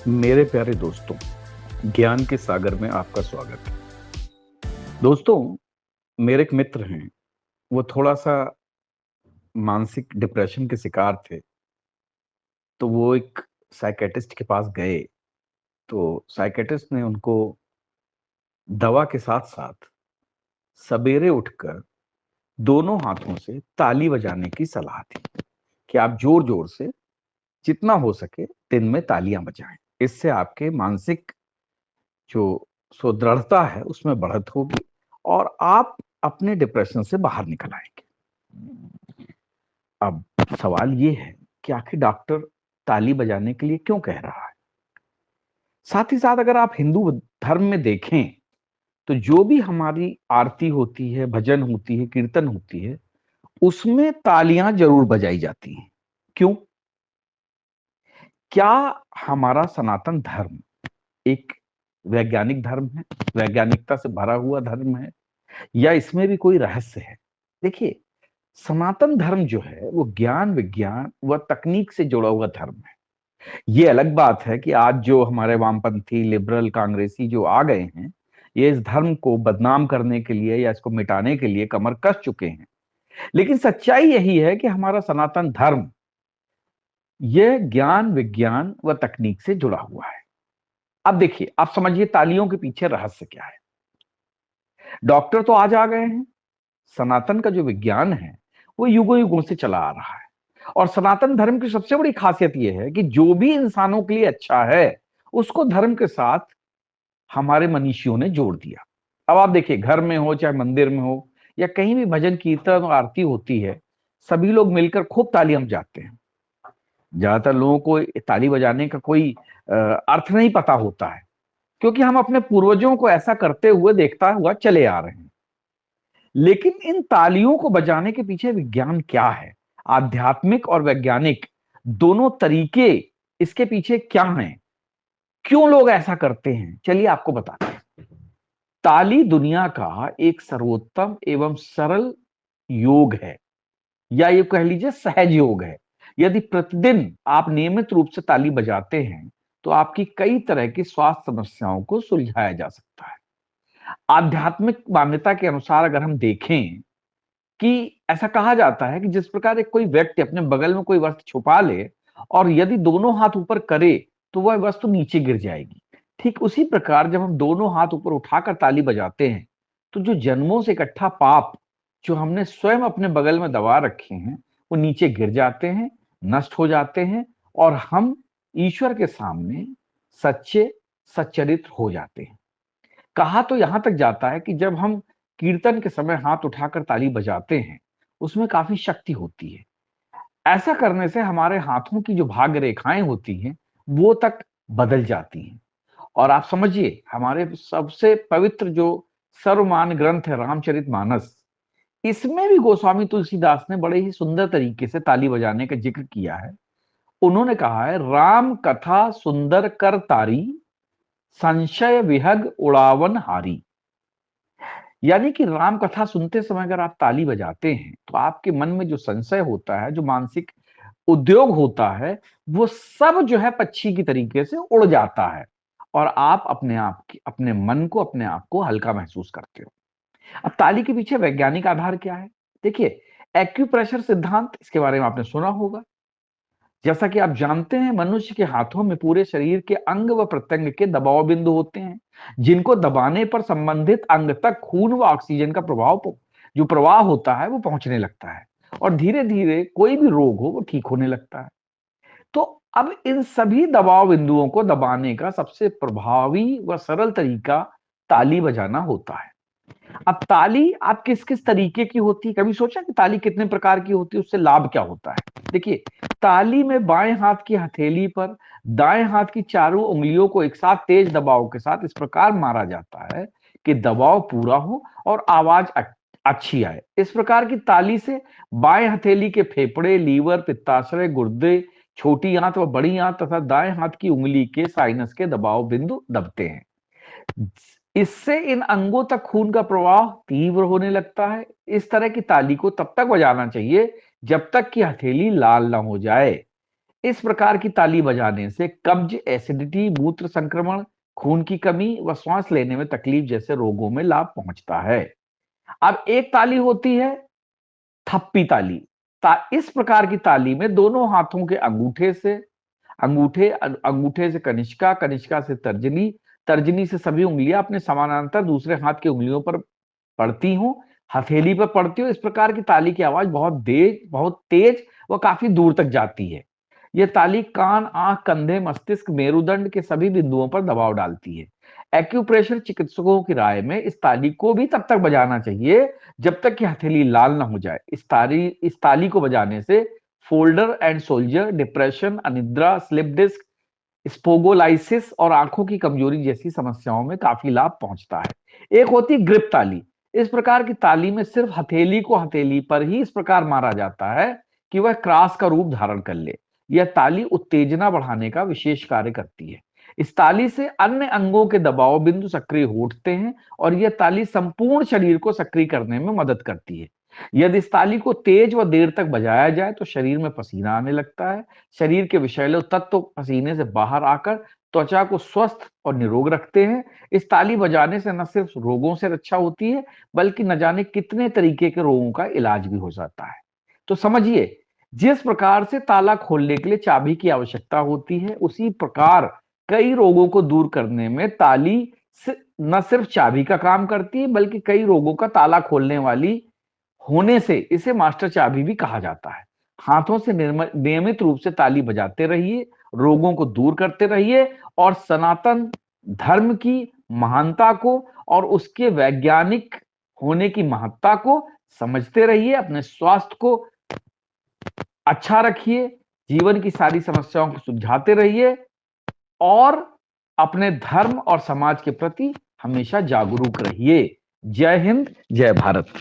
मेरे प्यारे दोस्तों, ज्ञान के सागर में आपका स्वागत है। दोस्तों, मेरे एक मित्र हैं, वो थोड़ा-सा मानसिक डिप्रेशन के शिकार थे, तो वो एक साइकियाट्रिस्ट के पास गए, तो साइकियाट्रिस्ट ने उनको दवा के साथ-साथ सवेरे उठकर दोनों हाथों से ताली बजाने की सलाह दी, कि आप ज़ोर-ज़ोर से जितना हो सके दिन में तालियाँ बजाएँ। इससे आपके मानसिक जो सुदृढ़ता है उसमें बढ़त होगी और आप अपने डिप्रेशन से बाहर निकल आएंगे। अब सवाल ये है कि आखिर डॉक्टर ताली बजाने के लिए क्यों कह रहा है। साथ ही साथ अगर आप हिंदू धर्म में देखें तो जो भी हमारी आरती होती है, भजन होती है, कीर्तन होती है, उसमें तालियां जरूर बजाई जाती हैं। क्यों? क्या हमारा सनातन धर्म एक वैज्ञानिक धर्म है, वैज्ञानिकता से भरा हुआ धर्म है, या इसमें भी कोई रहस्य है? देखिए, सनातन धर्म जो है वो ज्ञान विज्ञान व तकनीक से जुड़ा हुआ धर्म है। ये अलग बात है कि आज जो हमारे वामपंथी लिबरल कांग्रेसी जो आ गए हैं, ये इस धर्म को बदनाम करने के लिए या इसको मिटाने के लिए कमर कस चुके हैं। लेकिन सच्चाई यही है कि हमारा सनातन धर्म यह ज्ञान विज्ञान व तकनीक से जुड़ा हुआ है। अब देखिए, आप समझिए तालियों के पीछे रहस्य क्या है। डॉक्टर तो आज आ गए हैं, सनातन का जो विज्ञान है वो युगों युगों से चला आ रहा है। और सनातन धर्म की सबसे बड़ी खासियत यह है कि जो भी इंसानों के लिए अच्छा है उसको धर्म के साथ हमारे मनीषियों ने जोड़ दिया। अब आप देखिए, घर में हो चाहे मंदिर में हो या कहीं भी भजन कीर्तन और आरती होती है, सभी लोग मिलकर खूब तालियां बजाते हैं। ज्यादातर लोगों को ताली बजाने का कोई अर्थ नहीं पता होता है, क्योंकि हम अपने पूर्वजों को ऐसा करते हुए देखता हुआ चले आ रहे हैं। लेकिन इन तालियों को बजाने के पीछे विज्ञान क्या है, आध्यात्मिक और वैज्ञानिक दोनों तरीके इसके पीछे क्या हैं, क्यों लोग ऐसा करते हैं, चलिए आपको बताते हैं। ताली दुनिया का एक सर्वोत्तम एवं सरल योग है, या ये कह लीजिए सहज योग है। यदि प्रतिदिन आप नियमित रूप से ताली बजाते हैं तो आपकी कई तरह की स्वास्थ्य समस्याओं को सुलझाया जा सकता है। आध्यात्मिक मान्यता के अनुसार अगर हम देखें कि ऐसा कहा जाता है कि जिस प्रकार एक कोई व्यक्ति अपने बगल में कोई वस्तु छुपा ले और यदि दोनों हाथ ऊपर करे तो वह वस्तु नीचे गिर जाएगी। ठीक उसी प्रकार जब हम दोनों हाथ ऊपर उठाकर ताली बजाते हैं तो जो जन्मों से इकट्ठा पाप जो हमने स्वयं अपने बगल में दबा रखे हैं वो नीचे गिर जाते हैं, नष्ट हो जाते हैं, और हम ईश्वर के सामने सच्चे सच्चरित्र हो जाते हैं। कहा तो यहां तक जाता है कि जब हम कीर्तन के समय हाथ उठाकर ताली बजाते हैं उसमें काफी शक्ति होती है। ऐसा करने से हमारे हाथों की जो भाग्य रेखाएं होती हैं वो तक बदल जाती हैं। और आप समझिए, हमारे सबसे पवित्र जो सर्वमान्य ग्रंथ है रामचरितमानस, इसमें भी गोस्वामी तुलसीदास ने बड़े ही सुंदर तरीके से ताली बजाने का जिक्र किया है। उन्होंने कहा है, राम कथा सुंदर कर तारी, संशय विहग उड़ावन हारी। यानी कि राम कथा सुनते समय अगर आप ताली बजाते हैं तो आपके मन में जो संशय होता है, जो मानसिक उद्योग होता है, वो सब जो है पक्षी की तरीके से उड़ जाता है और आप अपने मन को, अपने आप को हल्का महसूस करते हो। अब ताली के पीछे वैज्ञानिक आधार क्या है? देखिए, एक्यूप्रेशर सिद्धांत, इसके बारे में आपने सुना होगा। जैसा कि आप जानते हैं, मनुष्य के हाथों में पूरे शरीर के अंग व प्रत्यंग के दबाव बिंदु होते हैं, जिनको दबाने पर संबंधित अंग तक खून व ऑक्सीजन का जो प्रवाह होता है वो पहुंचने लगता है और धीरे धीरे कोई भी रोग हो वो ठीक होने लगता है। तो अब इन सभी दबाव बिंदुओं को दबाने का सबसे प्रभावी व सरल तरीका ताली बजाना होता है। अब ताली आप किस किस तरीके की होती है, कभी सोचा कि ताली कितने प्रकार की होती है, उससे लाभ क्या होता है? देखिए, ताली में बाएं हाथ की हथेली पर दाएं हाथ की चारों उंगलियों को एक साथ तेज दबाव के साथ इस प्रकार मारा जाता है कि दबाव पूरा हो और आवाज अच्छी आए। इस प्रकार की ताली से बाएं हथेली के फेफड़े, लीवर, पित्ताशय, गुर्दे, छोटी आंत व बड़ी आंत तथा दाएं हाथ की उंगली के साइनस के दबाव बिंदु दबते हैं। इससे इन अंगों तक खून का प्रवाह तीव्र होने लगता है। इस तरह की ताली को तब तक बजाना चाहिए जब तक कि हथेली लाल ना हो जाए। इस प्रकार की ताली बजाने से कब्ज, एसिडिटी, मूत्र संक्रमण, खून की कमी व श्वास लेने में तकलीफ जैसे रोगों में लाभ पहुंचता है। अब एक ताली होती है थप्पी ताली। इस प्रकार की ताली में दोनों हाथों के अंगूठे से कनिष्का, कनिष्का से तर्जनी, तर्जनी से सभी उंगलियां अपने समानांतर दूसरे हाथ की उंगलियों पर पड़ती हूं, हथेली पर पड़ती हो। इस प्रकार की ताली की आवाज बहुत तेज व काफी दूर तक जाती है। यह ताली कान, आंख, कंधे, मस्तिष्क, मेरुदंड के सभी बिंदुओं पर दबाव डालती है। एक्यूप्रेशर चिकित्सकों की राय में इस ताली को भी तब तक बजाना चाहिए जब तक कि हथेली लाल ना हो जाए। इस ताली को बजाने से फोल्डर एंड सोल्जर, डिप्रेशन, अनिद्रा, स्लिप डिस्क, स्पोगोलाइसिस और आंखों की कमजोरी जैसी समस्याओं में काफी लाभ पहुंचता है। एक होती ग्रिप ताली। इस प्रकार की ताली में सिर्फ हथेली को हथेली पर ही इस प्रकार मारा जाता है कि वह क्रॉस का रूप धारण कर ले। यह ताली उत्तेजना बढ़ाने का विशेष कार्य करती है। इस ताली से अन्य अंगों के दबाव बिंदु सक्रिय होते हैं और यह ताली संपूर्ण शरीर को सक्रिय करने में मदद करती है। यदि इस ताली को तेज व देर तक बजाया जाए तो शरीर में पसीना आने लगता है। शरीर के विषैले तत्व पसीने से बाहर आकर त्वचा को स्वस्थ और निरोग रखते हैं। इस ताली बजाने से न सिर्फ रोगों से रक्षा होती है बल्कि न जाने कितने तरीके के रोगों का इलाज भी हो जाता है। तो समझिए, जिस प्रकार से ताला खोलने के लिए चाबी की आवश्यकता होती है, उसी प्रकार कई रोगों को दूर करने में ताली न सिर्फ चाबी का काम करती है बल्कि कई रोगों का ताला खोलने वाली होने से इसे मास्टर चाबी भी कहा जाता है। हाथों से नियमित रूप से ताली बजाते रहिए, रोगों को दूर करते रहिए और सनातन धर्म की महानता को और उसके वैज्ञानिक होने की महत्ता को समझते रहिए। अपने स्वास्थ्य को अच्छा रखिए, जीवन की सारी समस्याओं को सुलझाते रहिए और अपने धर्म और समाज के प्रति हमेशा जागरूक रहिए। जय हिंद, जय भारत।